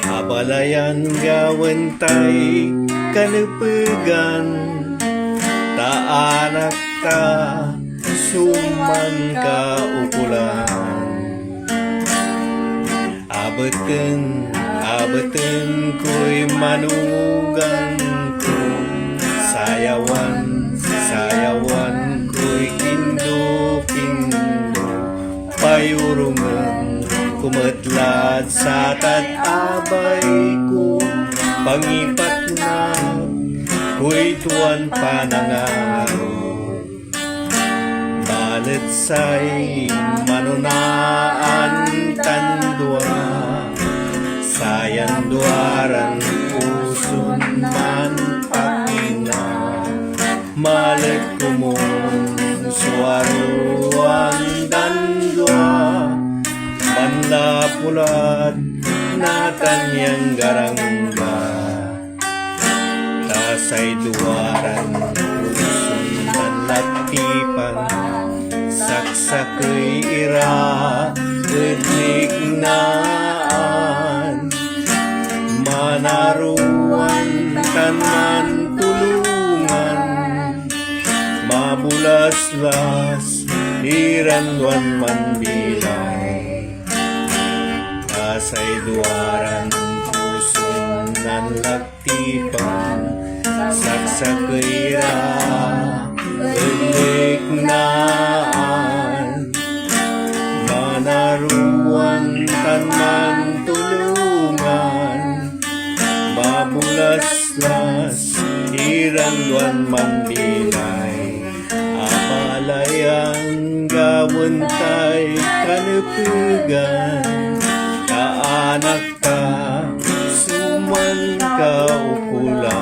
Abalayan gawentay kanepegan, taanak ta suman ka ukulan. Abeten ko'y manugang ko, sayawan ko'y kindo, payurungan kumetlad sa tat-abay ko, pangipat na ko'y tuwan panangaro. Balet say manunaan tandua, sayan duaran puson man pakina. Malet kumong suaruan dandua, manla pulat natan yang garangga. Tasay duaran puson man latipan, saksakoy ira gedlignaan. Manaruan tanan tulungan, mabulas-las iranwan man bilay. Asay duaran puson nan lagtipan, saksakoy ira gedlignaan. Manaruan tanan tulungan, mabulas-las iranwan man bilay. Abalayan gawentay kanepegan, kaanak ka suman ka ukulan.